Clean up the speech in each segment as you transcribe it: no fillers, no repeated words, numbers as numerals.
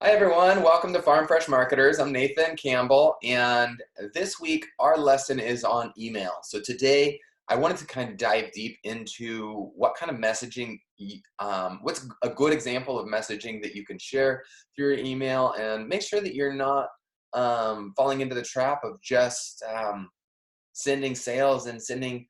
Hi everyone, welcome to Farm Fresh Marketers. I'm Nathan Campbell, and this week our lesson is on email. So today I wanted to kind of dive deep into what kind of messaging, what's a good example of messaging that you can share through your email, and make sure that you're not falling into the trap of just sending sales and sending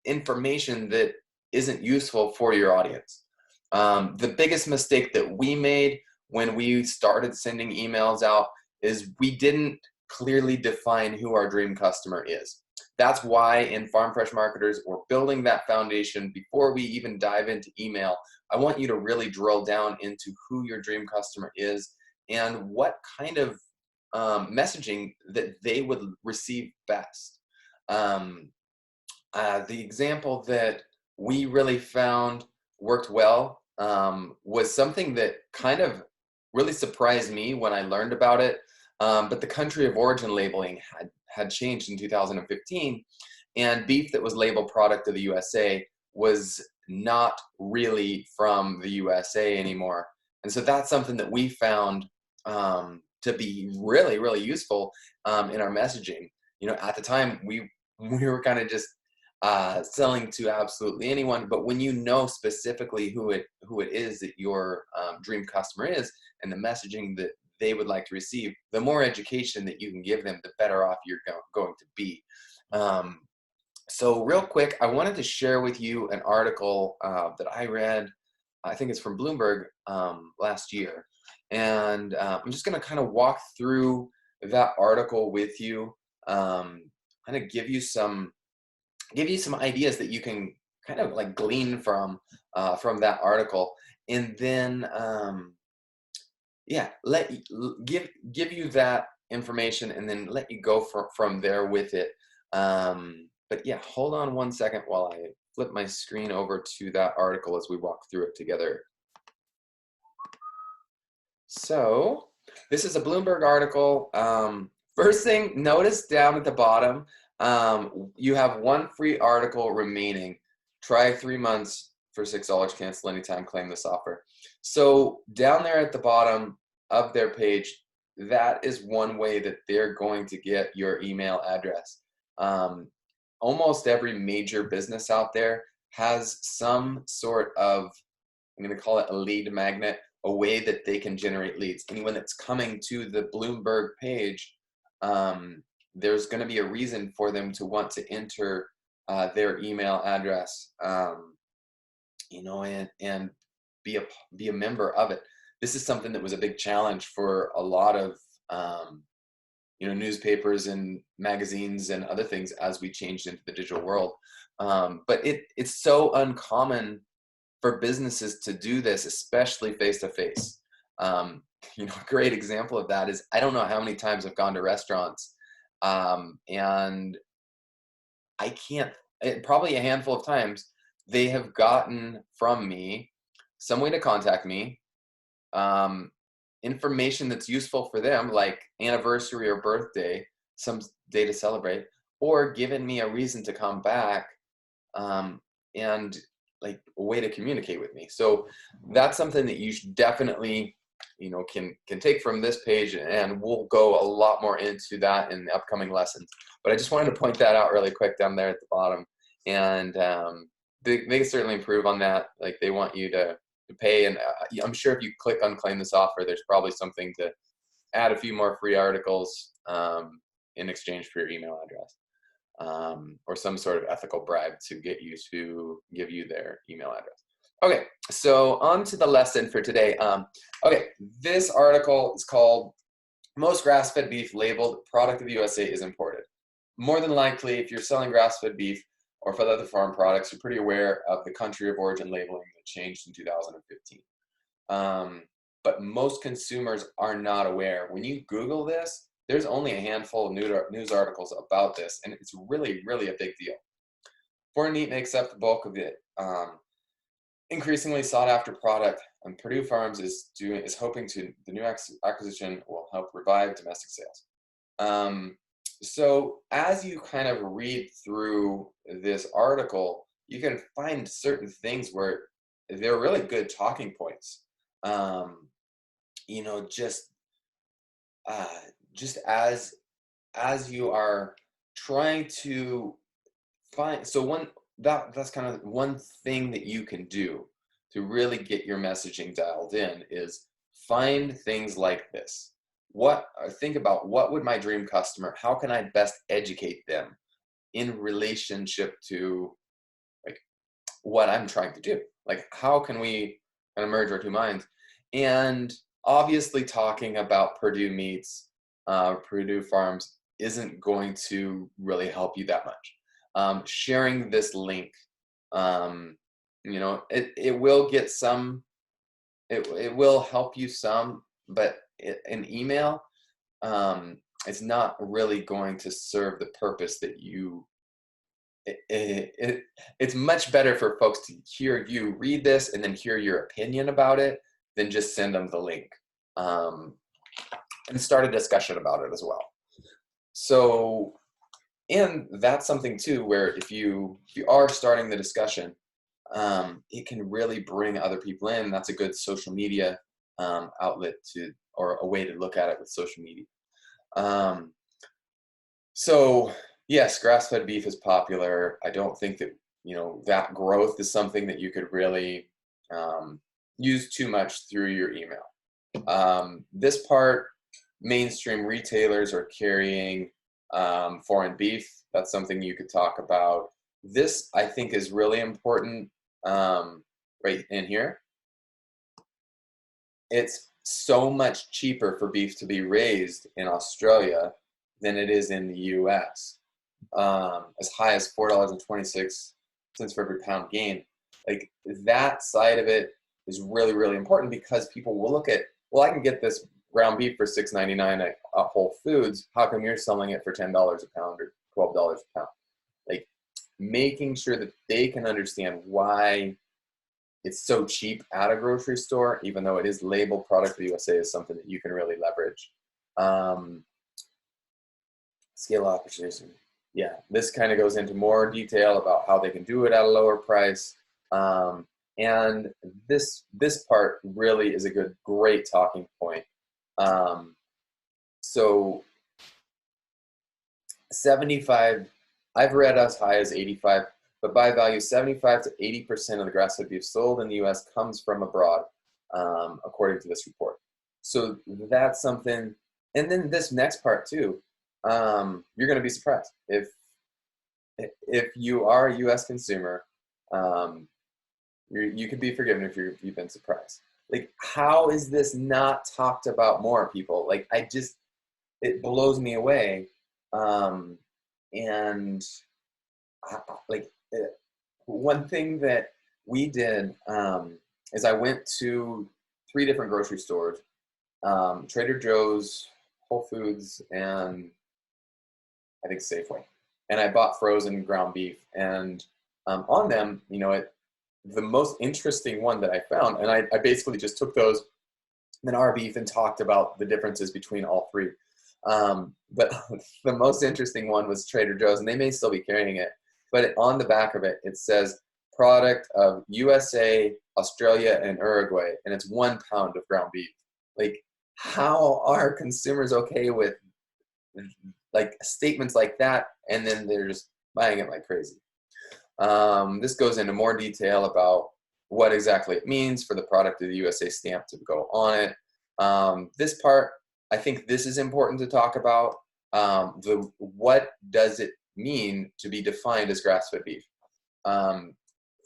information that isn't useful for your audience. The biggest mistake that we made when we started sending emails out is we didn't clearly define who our dream customer is. That's why in Farm Fresh Marketers, we're building that foundation before we even dive into email. I want you to really drill down into who your dream customer is and what kind of messaging that they would receive best. The example that we really found worked well was something that kind of really surprised me when I learned about it. But the country of origin labeling had changed in 2015, and beef that was labeled product of the USA was not really from the USA anymore. And so that's something that we found to be really, really useful in our messaging. You know, at the time we were kind of just selling to absolutely anyone, but when you know specifically who it is that your dream customer is and the messaging that they would like to receive, the more education that you can give them, the better off you're going to be. So real quick, I wanted to share with you an article that I read. I think it's from Bloomberg last year, and I'm just going to kind of walk through that article with you, kind of give you some ideas that you can kind of like glean from that article, and then give you that information, and then let you go from there with it. But yeah, hold on one second while I flip my screen over to that article as we walk through it together. So this is a Bloomberg article. First thing, notice down at the bottom, you have one free article remaining. Try 3 months for $6, cancel anytime, claim this offer. So down there at the bottom of their page, that is one way that they're going to get your email address. Almost every major business out there has some sort of, I'm going to call it a lead magnet, a way that they can generate leads. Anyone that's coming to the Bloomberg page, there's going to be a reason for them to want to enter their email address, and be a member of it. This is something that was a big challenge for a lot of newspapers and magazines and other things as we changed into the digital world. But it's so uncommon for businesses to do this, especially face-to-face. A great example of that is, I don't know how many times I've gone to restaurants, and I can't, probably a handful of times, they have gotten from me some way to contact me, information that's useful for them, like anniversary or birthday, some day to celebrate, or given me a reason to come back, and like a way to communicate with me. So that's something that you should definitely, can take from this page, and we'll go a lot more into that in the upcoming lessons. But I just wanted to point that out really quick down there at the bottom. And they can certainly improve on that. Like, they want you to pay, and I'm sure if you click on claim this offer, there's probably something to add a few more free articles in exchange for your email address. Or some sort of ethical bribe to get you to give you their email address. Okay, so on to the lesson for today. Okay, this article is called "Most Grass-Fed Beef Labeled Product of the USA is Imported." More than likely, if you're selling grass-fed beef or for other farm products, you're pretty aware of the country of origin labeling that changed in 2015. But most consumers are not aware. When you Google this, there's only a handful of news articles about this, and it's really, really a big deal. Foreign meat makes up the bulk of it. Increasingly sought after product, and Purdue Farms is hoping the new acquisition will help revive domestic sales. So as you kind of read through this article, you can find certain things where they're really good talking points. you know, uh, just as you are trying to find, so that's kind of one thing that you can do to really get your messaging dialed in is find things like this. Think about what would my dream customer, how can I best educate them in relationship to like what I'm trying to do? Like how can we kind of merge our two minds? And obviously talking about Purdue Meats, Purdue Farms isn't going to really help you that much. Sharing this link, um, you know, it will get some, it will help you some, but an email, it's not really going to serve the purpose that you, it's much better for folks to hear you read this and then hear your opinion about it than just send them the link, um, and start a discussion about it as well. So, and that's something too where if you are starting the discussion, it can really bring other people in. That's a good social media outlet to, or a way to look at it with social media. Um, so yes, grass-fed beef is popular. I don't think that, you know, that growth is something that you could really um, use too much through your email. This part, mainstream retailers are carrying foreign beef. That's something you could talk about. This, I think, is really important right in here. It's so much cheaper for beef to be raised in Australia than it is in the US. As high as $4.26 for every pound gained. Like that side of it is really, really important because people will look at, well, I can get this ground beef for $6.99 at Whole Foods. How come you're selling it for $10 a pound or $12 a pound? Like making sure that they can understand why it's so cheap at a grocery store, even though it is labeled product of the USA, is something that you can really leverage. Scale opportunity. Yeah, this kind of goes into more detail about how they can do it at a lower price. And this part really is a great talking point. So 75, I've read as high as 85, but by value, 75 to 80% of the grass-fed beef sold in the U.S. comes from abroad, according to this report. So that's something. And then this next part too, you're going to be surprised if you are a U.S. consumer. You could be forgiven if you've been surprised. Like, how is this not talked about more, people? Like, it blows me away. And like one thing that we did is I went to 3 different grocery stores, Trader Joe's, Whole Foods, and I think Safeway. And I bought frozen ground beef. And on them, you know, the most interesting one that I found, and I basically just took those and our beef and talked about the differences between all 3. But the most interesting one was Trader Joe's, and they may still be carrying it. But on the back of it, it says product of USA, Australia, and Uruguay, and it's 1 pound of ground beef. Like, how are consumers okay with like statements like that, and then they're just buying it like crazy? This goes into more detail about what exactly it means for the product of the USA stamp to go on it. This part, I think this is important to talk about. What does it mean to be defined as grass-fed beef?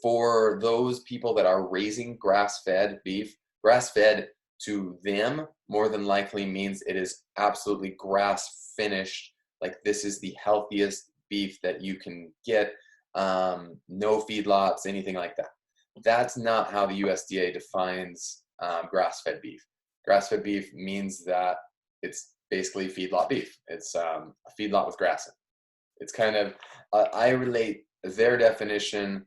For those people that are raising grass-fed beef, grass-fed to them more than likely means it is absolutely grass-finished. Like this is the healthiest beef that you can get. No feedlots, anything like that. That's not how the USDA defines grass-fed beef. Grass-fed beef means that it's basically feedlot beef. It's a feedlot with grass in it. It's kind of, I relate their definition,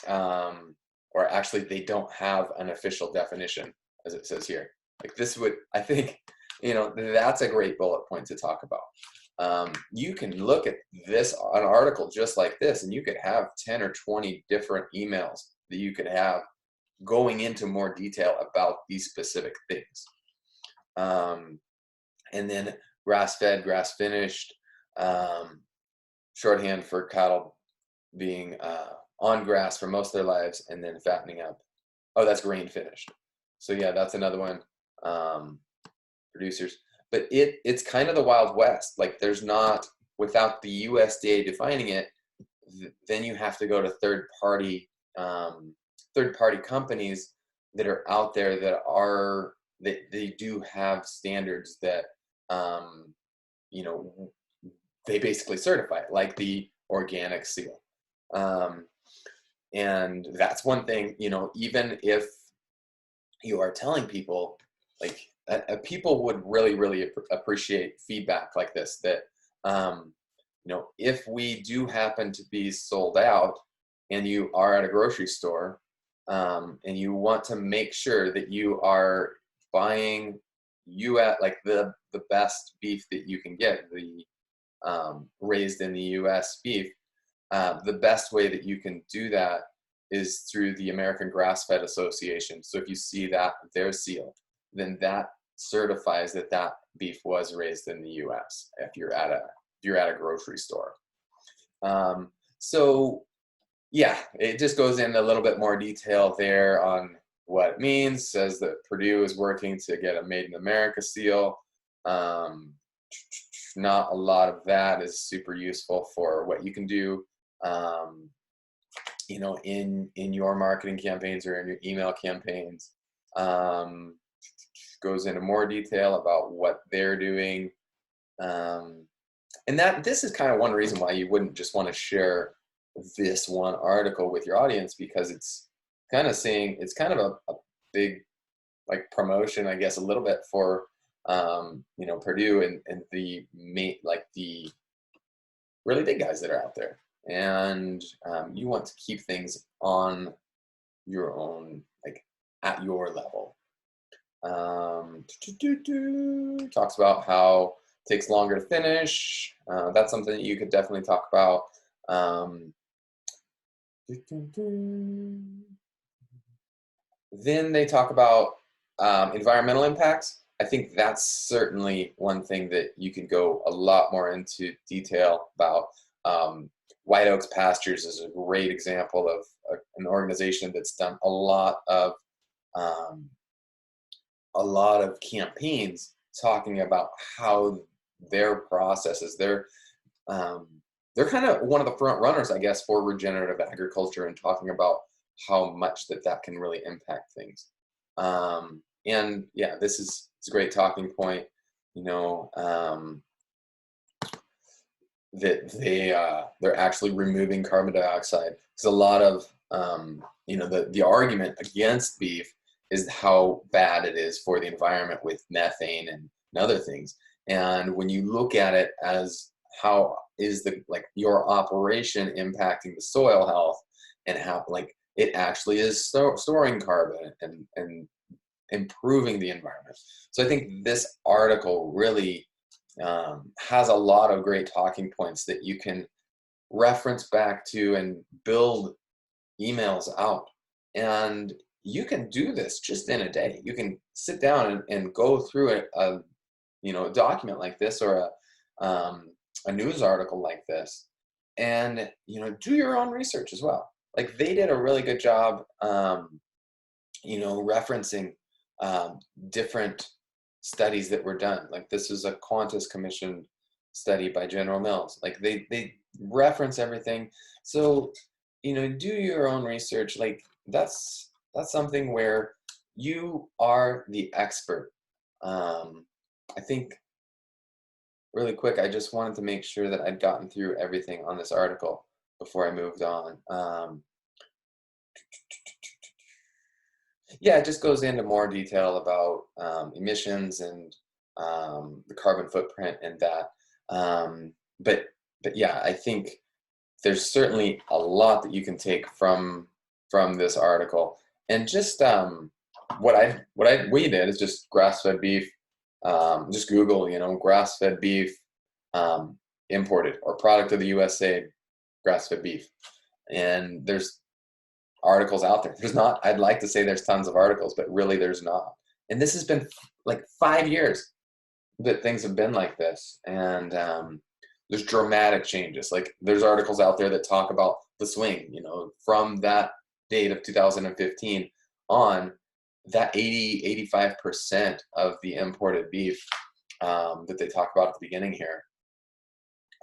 or actually they don't have an official definition as it says here. Like this would, I think, you know, that's a great bullet point to talk about. You can look at an article just like this, and you could have 10 or 20 different emails that you could have going into more detail about these specific things. Um, and then grass-fed, grass-finished, um, shorthand for cattle being on grass for most of their lives and then fattening up. Oh, that's grain finished. So yeah, that's another one. Um, Producers, but it's kind of the Wild West. Like there's not, without the USDA defining it, then you have to go to third party companies that are out there that are they do have standards that um, you know they basically certify it, like the organic seal. Um, and that's one thing, even if you are telling people, like people would really appreciate feedback like this, that um, if we do happen to be sold out and you are at a grocery store, and you want to make sure that you are buying you at like the best beef that you can get, the raised in the US beef, the best way that you can do that is through the American Grass-Fed Association. So if you see that their seal, then that certifies that that beef was raised in the US if you're at a grocery store. So yeah, it just goes into a little bit more detail there on what it means. Says that Purdue is working to get a Made in America seal. Not a lot of that is super useful for what you can do, in your marketing campaigns or in your email campaigns. Goes into more detail about what they're doing. And that this is kind of one reason why you wouldn't just want to share this one article with your audience, because it's kind of a big like promotion, I guess, a little bit for Purdue and the really big guys that are out there. And you want to keep things on your own, like at your level. Talks about how it takes longer to finish. That's something that you could definitely talk about. Then they talk about environmental impacts. I think that's certainly one thing that you can go a lot more into detail about. White Oaks Pastures is a great example of an organization that's done a lot of campaigns talking about how their processes, they're kind of one of the front runners, I guess, for regenerative agriculture, and talking about how much that can really impact things. And yeah, it's a great talking point, that they're actually removing carbon dioxide, because a lot of the argument against beef is how bad it is for the environment with methane and other things. And when you look at it as how is your operation impacting the soil health, and how it actually is storing carbon and improving the environment. So I think this article really has a lot of great talking points that you can reference back to and build emails out. And you can do this just in a day. You can sit down and go through a document like this, or a news article like this, and do your own research as well. Like they did a really good job, referencing different studies that were done. Like this is a Qantas commissioned study by General Mills. Like they reference everything. So do your own research. Like that's something where you are the expert. I think really quick, I just wanted to make sure that I'd gotten through everything on this article before I moved on. Yeah, it just goes into more detail about emissions and the carbon footprint and that. But yeah, I think there's certainly a lot that you can take from this article. And just what we did is just grass-fed beef. Just Google, grass-fed beef imported or product of the USA, grass-fed beef, and there's articles out there. I'd like to say there's tons of articles, but really there's not. And this has been like 5 years that things have been like this. And there's dramatic changes. Like there's articles out there that talk about the swing, from that date of 2015 on, that 85% of the imported beef that they talk about at the beginning here,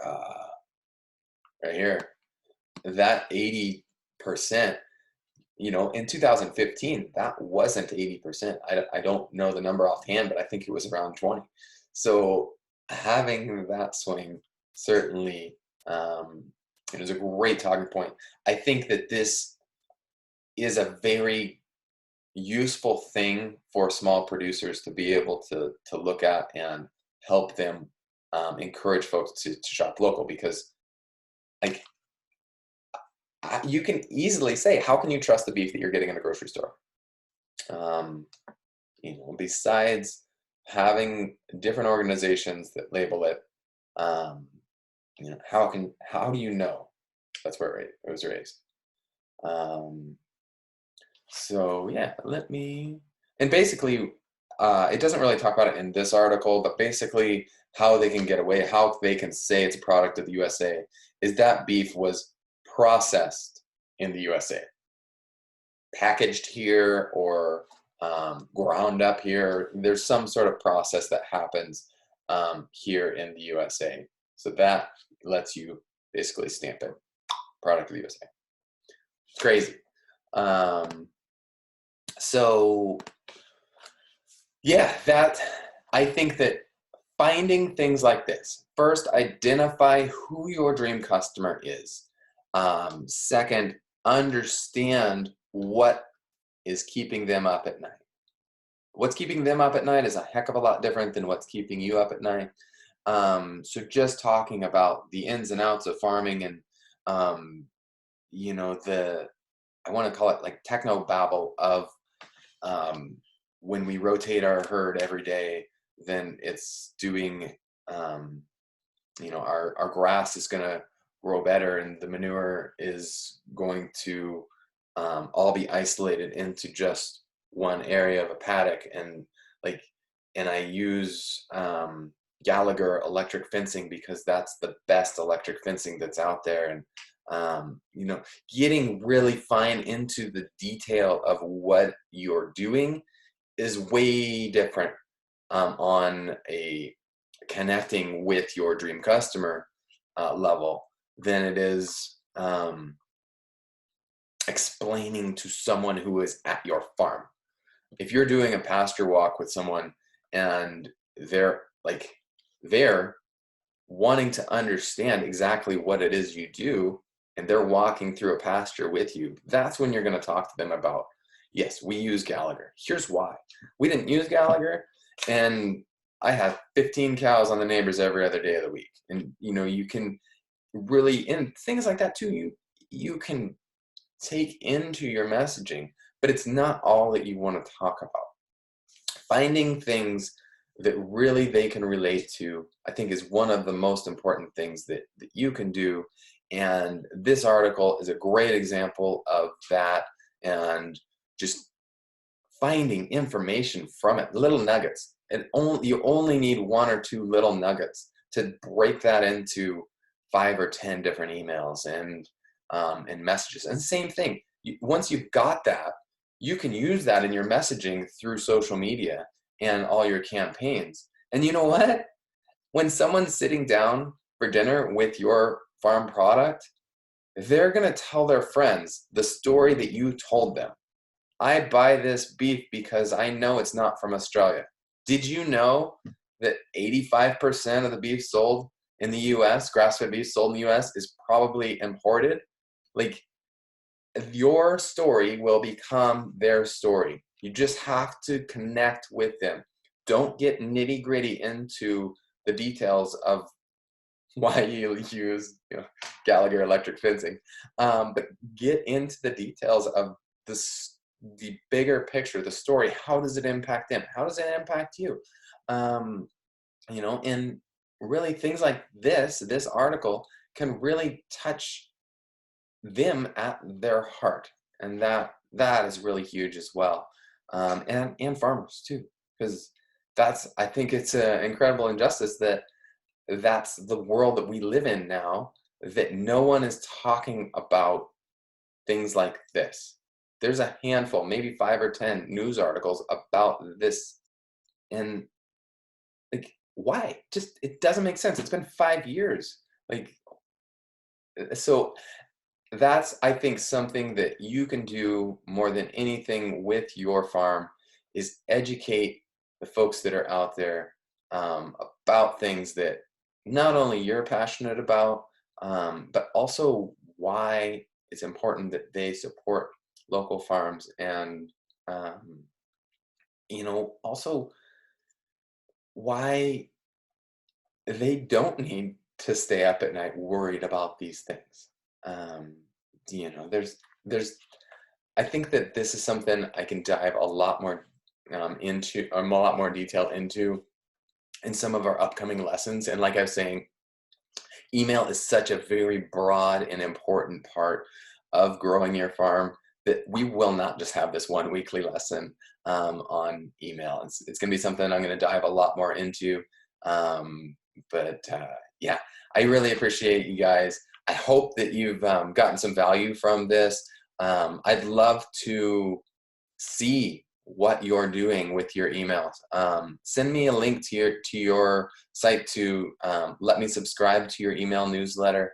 uh, right here, that 80%, in 2015, that wasn't 80%. I don't know the number offhand, but I think it was around 20. So having that swing certainly is a great talking point. I think that this is a very useful thing for small producers to be able to look at and help them encourage folks to shop local, because like you can easily say, how can you trust the beef that you're getting in the grocery store? Um, besides having different organizations that label it, um, how do you know that's where it was raised? So yeah, and basically, it doesn't really talk about it in this article, but basically how they can get away, how they can say it's a product of the USA, is that beef was processed in the USA, packaged here, or ground up here. There's some sort of process that happens here in the USA. So that lets you basically stamp it, product of the USA. It's crazy. So yeah, I think that finding things like this, first, identify who your dream customer is. Second, understand what is keeping them up at night. What's keeping them up at night is a heck of a lot different than what's keeping you up at night. So just talking about the ins and outs of farming, and I want to call it like techno babble of when we rotate our herd every day, then it's doing, our grass is going to grow better, and the manure is going to all be isolated into just one area of a paddock. And I use Gallagher electric fencing because that's the best electric fencing that's out there. And getting really fine into the detail of what you're doing is way different on a connecting with your dream customer level than it is explaining to someone who is at your farm. If you're doing a pasture walk with someone and they're wanting to understand exactly what it is you do, and they're walking through a pasture with you, that's when you're going to talk to them about, yes, we use Gallagher. Here's why. We didn't use Gallagher, and I have 15 cows on the neighbors every other day of the week. And you can really, and things like that too, you can take into your messaging, but it's not all that you want to talk about. Finding things that really they can relate to, I think, is one of the most important things that you can do. And this article is a great example of that, and just finding information from it, little nuggets. And you only need one or two little nuggets to break that into 5 or 10 different emails and messages. And same thing, once you've got that, you can use that in your messaging through social media and all your campaigns. And you know what? When someone's sitting down for dinner with your farm product, they're going to tell their friends the story that you told them. I buy this beef because I know it's not from Australia. Did you know that 85% of the beef sold in the US, grass-fed beef sold in the US, is probably imported? Like, your story will become their story. You just have to connect with them. Don't get nitty-gritty into the details of why you use Gallagher electric fencing, but get into the details of the bigger picture, the story. How does it impact them? How does it impact you? And really things like this article can really touch them at their heart, and that is really huge as well. And farmers too. because I think it's an incredible injustice that that's the world that we live in now, that no one is talking about things like this. There's a handful, maybe 5 or 10 news articles about this, and, like, why? Just it doesn't make sense. It's been 5 years. Like, so that's, I think, something that you can do more than anything with your farm is educate the folks that are out there, about things that not only you're passionate about, but also why it's important that they support local farms, and um, also why they don't need to stay up at night worried about these things. Um, there's I think that this is something I can dive a lot more into, a lot more detail into in some of our upcoming lessons. And like I was saying, email is such a very broad and important part of growing your farm that we will not just have this one weekly lesson on email. It's going to be something I'm going to dive a lot more into. But yeah, I really appreciate you guys. I hope that you've gotten some value from this. I'd love to see what you're doing with your emails. Send me a link to your site to let me subscribe to your email newsletter.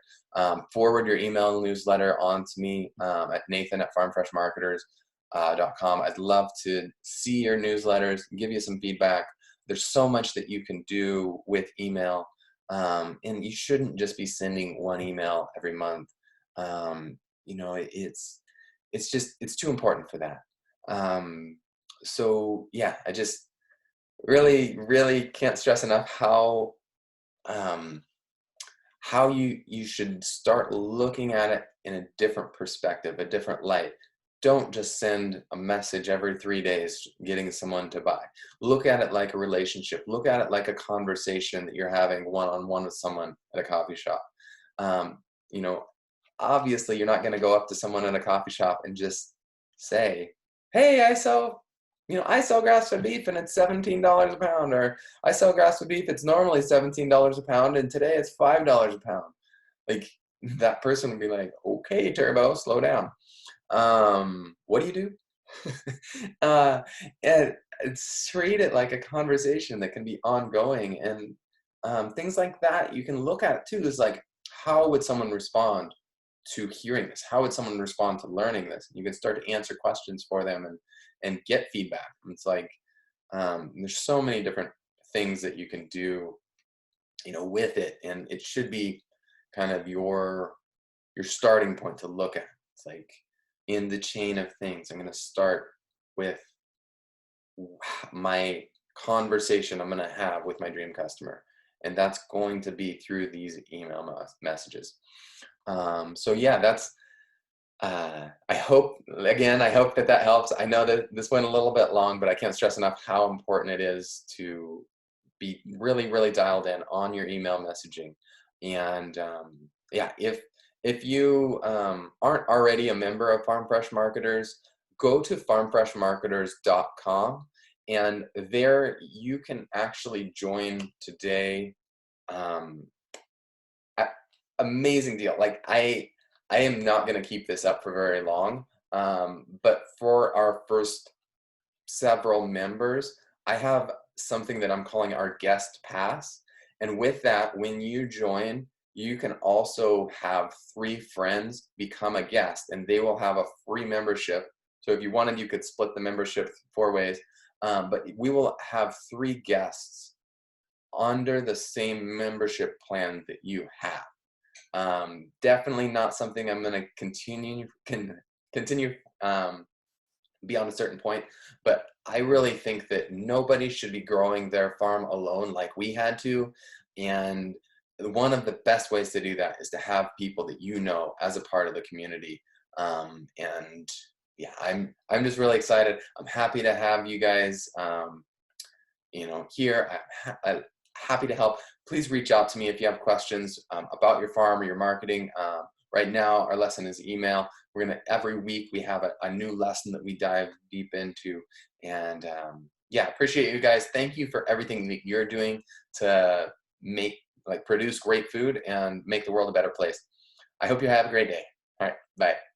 Forward your email newsletter on to me at nathan@farmfreshmarketers.com. I'd love to see your newsletters, give you some feedback. There's so much that you can do with email, and you shouldn't just be sending one email every month. It's too important for that. So yeah, I just really, really can't stress enough um, how you should start looking at it in a different perspective, a different light. Don't just send a message every 3 days getting someone to buy. Look at it like a relationship. Look at it like a conversation that you're having one-on-one with someone at a coffee shop. Um, you know, Obviously you're not going to go up to someone in a coffee shop and just say, "Hey, I sell grass-fed beef and it's $17 a pound," or "I sell grass-fed beef, it's normally $17 a pound and today it's $5 a pound." Like, that person would be like, "Okay, Turbo, slow down. What do you do?" uh, and treat it like a conversation that can be ongoing, and things like that you can look at too. Is like, how would someone respond to hearing this? How would someone respond to learning this? You can start to answer questions for them and get feedback. It's like, there's so many different things that you can do, with it, and it should be kind of your starting point to look at. It's like, in the chain of things, I'm going to start with my conversation I'm going to have with my dream customer, and that's going to be through these email messages. So yeah, that's I hope that helps. I know that this went a little bit long, but I can't stress enough how important it is to be really, really dialed in on your email messaging. And yeah, if you aren't already a member of Farm Fresh Marketers, go to farmfreshmarketers.com, and there you can actually join today. Um, Amazing deal. Like, I am not going to keep this up for very long, but for our first several members, I have something that I'm calling our guest pass. And with that, when you join, you can also have 3 friends become a guest, and they will have a free membership. So if you wanted, you could split the membership 4 ways, but we will have 3 guests under the same membership plan that you have. Definitely not something I'm going to continue beyond a certain point, but I really think that nobody should be growing their farm alone like we had to. And one of the best ways to do that is to have people that as a part of the community. And yeah, I'm just really excited. I'm happy to have you guys here. I'm happy to help. Please reach out to me if you have questions about your farm or your marketing. Right now, our lesson is email. Every week we have a new lesson that we dive deep into, and Yeah, appreciate you guys. Thank you for everything that you're doing to make, like, produce great food and make the world a better place. I hope you have a great day. All right, bye.